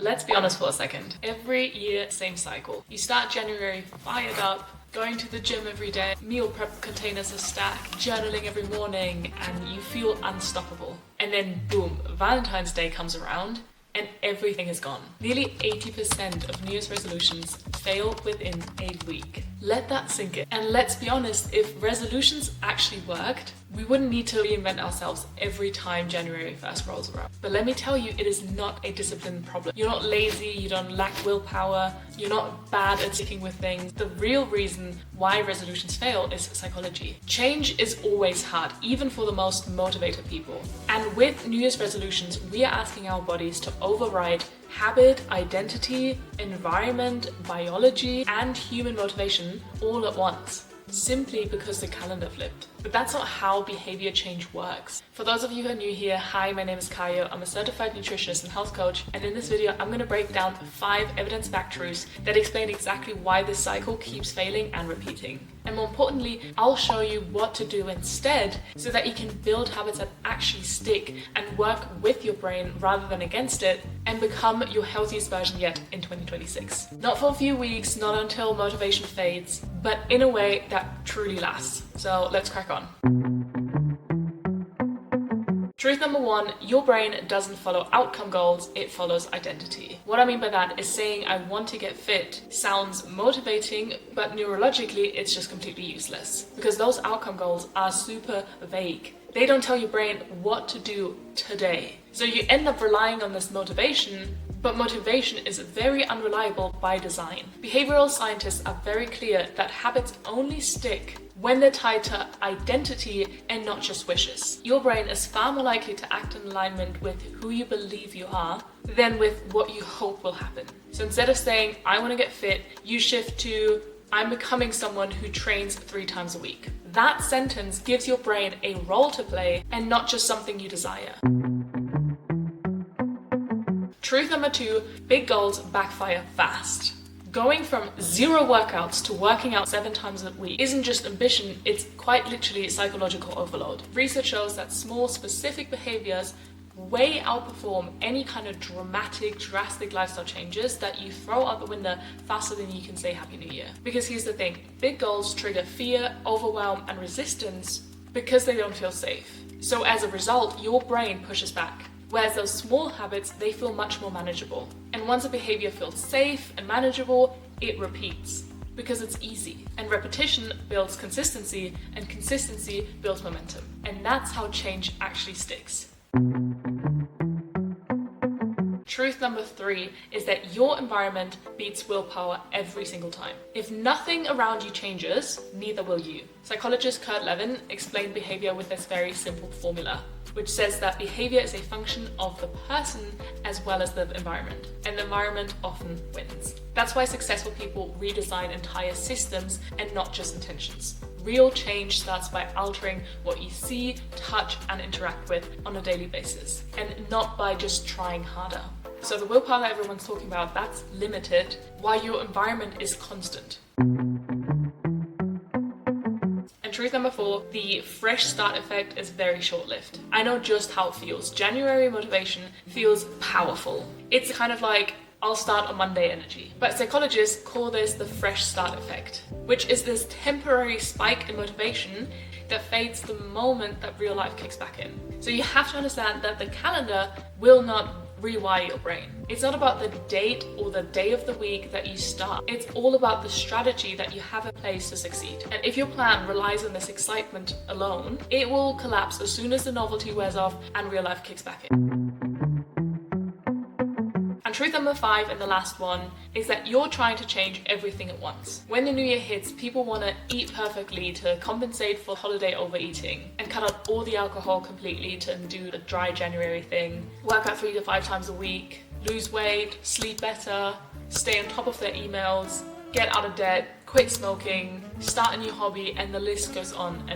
Let's be honest for a second. Every year, same cycle. You start January fired up, going to the gym every day, meal prep containers are stacked, journaling every morning, and you feel unstoppable. And then boom, Valentine's Day comes around and everything is gone. Nearly 80% of New Year's resolutions fail within a week. Let that sink in. And let's be honest, if resolutions actually worked, we wouldn't need to reinvent ourselves every time January 1st rolls around. But let me tell you, it is not a discipline problem. You're not lazy, you don't lack willpower, you're not bad at sticking with things. The real reason why resolutions fail is psychology. Change is always hard, even for the most motivated people. And with New Year's resolutions, we are asking our bodies to override habit, identity, environment, biology, and human motivation all at once, simply because the calendar flipped. But that's not how behavior change works. For those of you who are new here, hi, my name is Kayo. I'm a certified nutritionist and health coach, and in this video, I'm going to break down 5 evidence-backed truths that explain exactly why this cycle keeps failing and repeating. And more importantly, I'll show you what to do instead so that you can build habits that actually stick and work with your brain rather than against it and become your healthiest version yet in 2026. Not for a few weeks, not until motivation fades, but in a way that truly lasts. So let's crack on. Truth number 1, your brain doesn't follow outcome goals, it follows identity. What I mean by that is saying I want to get fit sounds motivating, but neurologically it's just completely useless because those outcome goals are super vague. They don't tell your brain what to do today. So you end up relying on this motivation, but motivation is very unreliable by design. Behavioral scientists are very clear that habits only stick when they're tied to identity and not just wishes. Your brain is far more likely to act in alignment with who you believe you are than with what you hope will happen. So instead of saying, I want to get fit, you shift to, I'm becoming someone who trains 3 times a week. That sentence gives your brain a role to play and not just something you desire. Truth number 2, big goals backfire fast. Going from 0 workouts to working out 7 times a week isn't just ambition, it's quite literally psychological overload. Research shows that small, specific behaviors way outperform any kind of drastic lifestyle changes that you throw out the window faster than you can say Happy New Year. Because here's the thing, big goals trigger fear, overwhelm, and resistance because they don't feel safe. So as a result, your brain pushes back. Whereas those small habits, they feel much more manageable. And once a behavior feels safe and manageable, it repeats because it's easy. And repetition builds consistency, and consistency builds momentum. And that's how change actually sticks. Truth number 3 is that your environment beats willpower every single time. If nothing around you changes, neither will you. Psychologist Kurt Lewin explained behavior with this very simple formula, which says that behavior is a function of the person as well as the environment, and the environment often wins. That's why successful people redesign entire systems and not just intentions. Real change starts by altering what you see, touch, and interact with on a daily basis, and not by just trying harder. So the willpower that everyone's talking about, that's limited, while your environment is constant. And truth number 4, the fresh start effect is very short-lived. I know just how it feels. January motivation feels powerful. It's kind of like, I'll start on Monday energy. But psychologists call this the fresh start effect, which is this temporary spike in motivation that fades the moment that real life kicks back in. So you have to understand that the calendar will not rewire your brain. It's not about the date or the day of the week that you start. It's all about the strategy that you have in place to succeed. And if your plan relies on this excitement alone, it will collapse as soon as the novelty wears off and real life kicks back in. And truth number 5, and the last one, is that you're trying to change everything at once. When the new year hits, people want to eat perfectly to compensate for holiday overeating and cut out all the alcohol completely to do the dry January thing, work out 3 to 5 times a week, lose weight, sleep better, stay on top of their emails, get out of debt, quit smoking, start a new hobby, and the list goes on.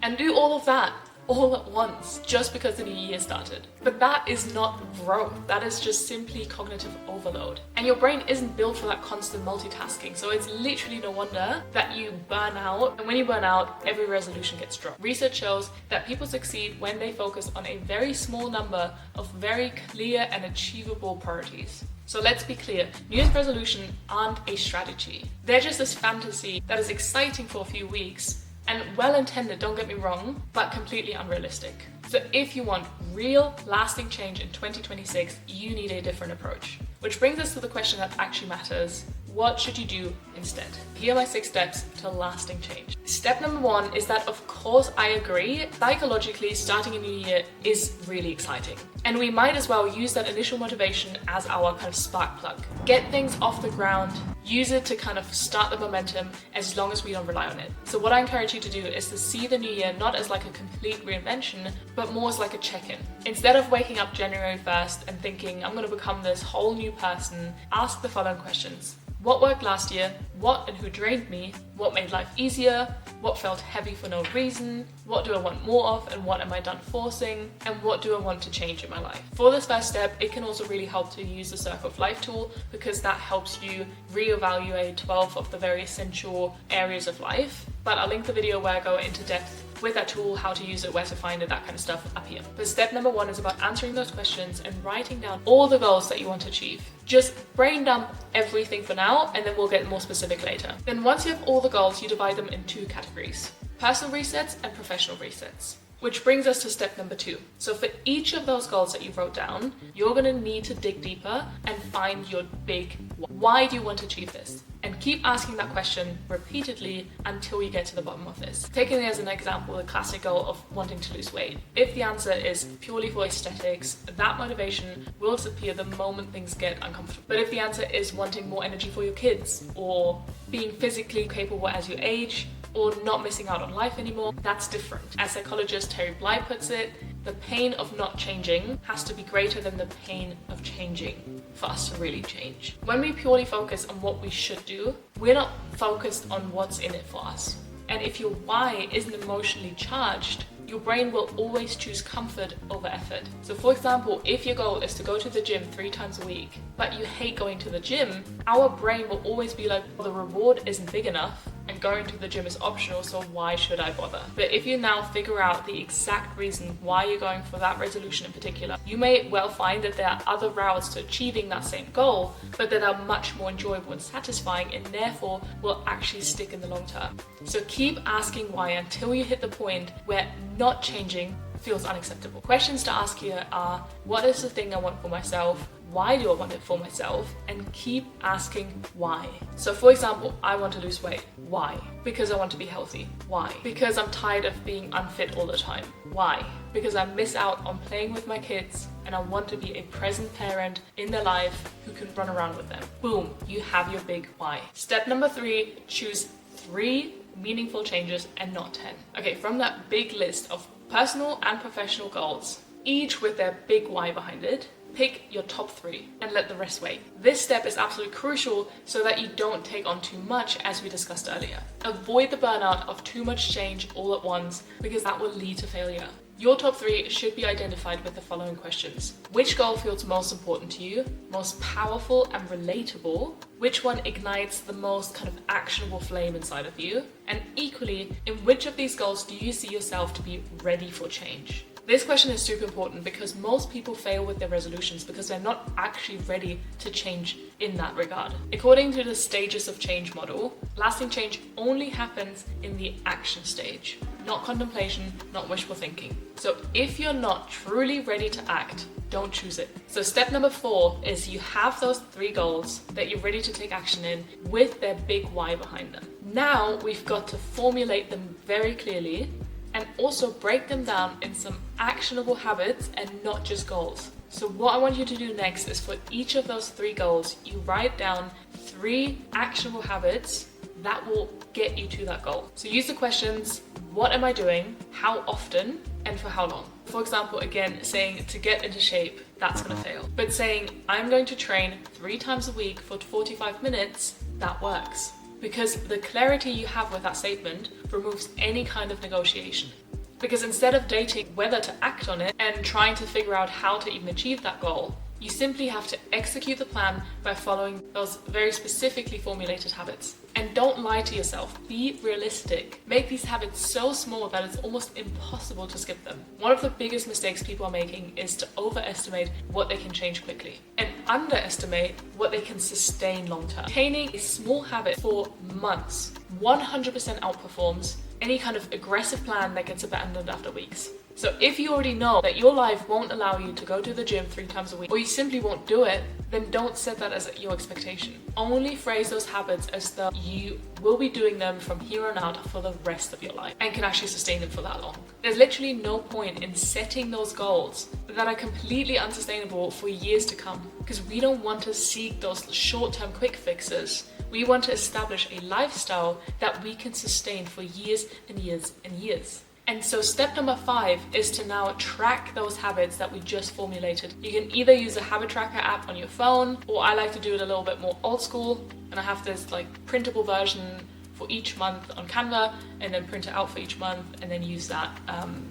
And do all of that all at once just because the new year started. But that is not growth. That is just simply cognitive overload. And your brain isn't built for that constant multitasking. So it's literally no wonder that you burn out. And when you burn out, every resolution gets dropped. Research shows that people succeed when they focus on a very small number of very clear and achievable priorities. So let's be clear, New Year's resolutions aren't a strategy. They're just this fantasy that is exciting for a few weeks and well-intended, don't get me wrong, but completely unrealistic. So if you want real, lasting change in 2026, you need a different approach. Which brings us to the question that actually matters. What should you do instead? Here are my 6 steps to lasting change. Step number 1 is that, of course, I agree, psychologically, starting a new year is really exciting. And we might as well use that initial motivation as our kind of spark plug. Get things off the ground, use it to kind of start the momentum as long as we don't rely on it. So what I encourage you to do is to see the new year not as like a complete reinvention, but more as like a check-in. Instead of waking up January 1st and thinking, I'm going to become this whole new person, ask the following questions. What worked last year? What and who drained me? What made life easier? What felt heavy for no reason? What do I want more of and what am I done forcing? And what do I want to change in my life? For this first step, it can also really help to use the Circle of Life tool because that helps you reevaluate 12 of the very essential areas of life. But I'll link the video where I go into depth with that tool, how to use it, where to find it, that kind of stuff up here. But step number 1 is about answering those questions and writing down all the goals that you want to achieve. Just brain dump everything for now and then we'll get more specific later. Then once you have all the goals, you divide them in 2 categories: personal resets and professional resets. Which brings us to step number 2. So for each of those goals that you wrote down, you're going to need to dig deeper and find your big why do you want to achieve this? And keep asking that question repeatedly until you get to the bottom of this. Taking as an example the classic goal of wanting to lose weight. If the answer is purely for aesthetics, that motivation will disappear the moment things get uncomfortable. But if the answer is wanting more energy for your kids, or being physically capable as you age, or not missing out on life anymore, that's different. As psychologist Terry Bly puts it, the pain of not changing has to be greater than the pain of changing for us to really change. When we purely focus on what we should do, we're not focused on what's in it for us. And if your why isn't emotionally charged, your brain will always choose comfort over effort. So for example, if your goal is to go to the gym 3 times a week, but you hate going to the gym, our brain will always be like, well, the reward isn't big enough and going to the gym is optional, so why should I bother? But if you now figure out the exact reason why you're going for that resolution in particular, you may well find that there are other routes to achieving that same goal, but that are much more enjoyable and satisfying and therefore will actually stick in the long term. So keep asking why until you hit the point where not changing feels unacceptable. Questions to ask here are, what is the thing I want for myself? Why do I want it for myself? And keep asking why. So for example, I want to lose weight. Why? Because I want to be healthy. Why? Because I'm tired of being unfit all the time. Why? Because I miss out on playing with my kids and I want to be a present parent in their life who can run around with them. Boom, you have your big why. Step number 3, choose 3 meaningful changes and not 10. Okay, from that big list of personal and professional goals, each with their big why behind it, pick your top 3 and let the rest wait. This step is absolutely crucial so that you don't take on too much, as we discussed earlier. Avoid the burnout of too much change all at once because that will lead to failure. Your top 3 should be identified with the following questions. Which goal feels most important to you, most powerful and relatable? Which one ignites the most kind of actionable flame inside of you? And equally, in which of these goals do you see yourself to be ready for change? This question is super important because most people fail with their resolutions because they're not actually ready to change in that regard. According to the stages of change model, lasting change only happens in the action stage, not contemplation, not wishful thinking. So if you're not truly ready to act, don't choose it. So step number 4 is you have those 3 goals that you're ready to take action in with their big why behind them. Now we've got to formulate them very clearly and also break them down in some actionable habits and not just goals. So what I want you to do next is for each of those 3 goals, you write down 3 actionable habits that will get you to that goal. So use the questions, what am I doing, how often, and for how long. For example, again, saying to get into shape, that's gonna fail. But saying I'm going to train 3 times a week for 45 minutes, that works. Because the clarity you have with that statement removes any kind of negotiation. Because instead of dating whether to act on it and trying to figure out how to even achieve that goal, You simply have to execute the plan by following those very specifically formulated habits. And don't lie to yourself. Be realistic. Make these habits so small that it's almost impossible to skip them. One of the biggest mistakes people are making is to overestimate what they can change quickly and underestimate what they can sustain long term. Maintaining a small habit for months 100% outperforms any kind of aggressive plan that gets abandoned after weeks. So if you already know that your life won't allow you to go to the gym 3 times a week, or you simply won't do it, then don't set that as your expectation. Only phrase those habits as though you will be doing them from here on out for the rest of your life and can actually sustain them for that long. There's literally no point in setting those goals that are completely unsustainable for years to come, because we don't want to seek those short-term quick fixes. We want to establish a lifestyle that we can sustain for years and years and years. And so step number 5 is to now track those habits that we just formulated. You can either use a habit tracker app on your phone, or I like to do it a little bit more old school, and I have this like printable version for each month on Canva, and then print it out for each month and then use that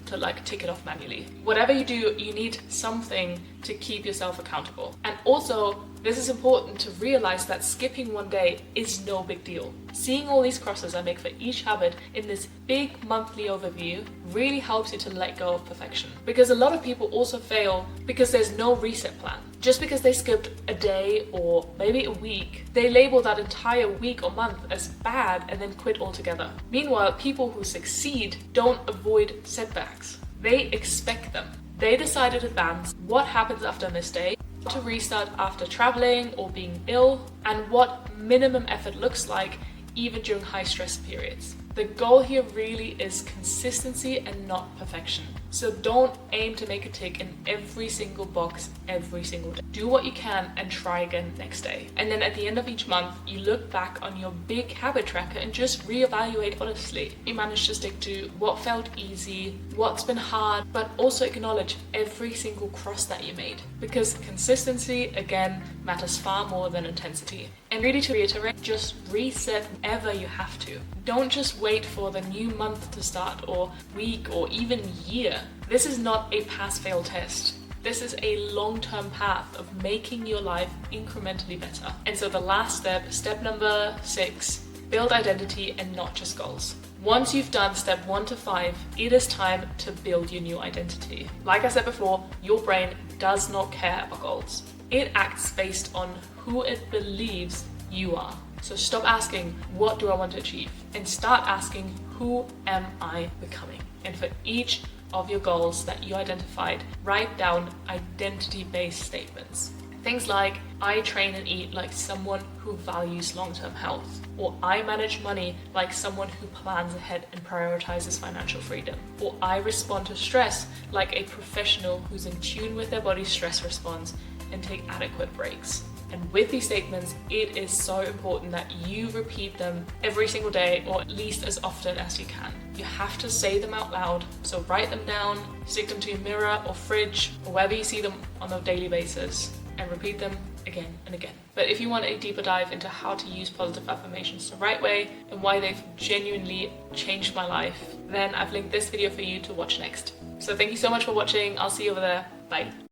to like tick it off manually. Whatever you do, you need something to keep yourself accountable. And also, this is important to realize that skipping one day is no big deal. Seeing all these crosses I make for each habit in this big monthly overview really helps you to let go of perfection. Because a lot of people also fail because there's no reset plan. Just because they skipped a day or maybe a week, they label that entire week or month as bad and then quit altogether. Meanwhile, people who succeed don't avoid setbacks. They expect them. They decide in advance what happens after a missed day, to restart after traveling or being ill, and what minimum effort looks like even during high stress periods. The goal here really is consistency and not perfection. So don't aim to make a tick in every single box every single day. Do what you can and try again next day. And then at the end of each month, you look back on your big habit tracker and just reevaluate honestly. You managed to stick to what felt easy, what's been hard, but also acknowledge every single cross that you made. Because consistency, again, matters far more than intensity. And really to reiterate, just reset whenever you have to. Don't just wait for the new month to start or week or even year. This is not a pass-fail test. This is a long-term path of making your life incrementally better. And so the last step, step number 6, build identity and not just goals. Once you've done step 1 to 5, it is time to build your new identity. Like I said before, your brain does not care about goals. It acts based on who it believes you are. So stop asking, what do I want to achieve? And start asking, who am I becoming? And for each of your goals that you identified, write down identity-based statements. Things like, I train and eat like someone who values long-term health, or I manage money like someone who plans ahead and prioritizes financial freedom, or I respond to stress like a professional who's in tune with their body's stress response and take adequate breaks. And with these statements, it is so important that you repeat them every single day, or at least as often as you can. You have to say them out loud, so write them down, stick them to your mirror or fridge, or wherever you see them on a daily basis, and repeat them again and again. But if you want a deeper dive into how to use positive affirmations the right way and why they've genuinely changed my life, then I've linked this video for you to watch next. So thank you so much for watching. I'll see you over there. Bye.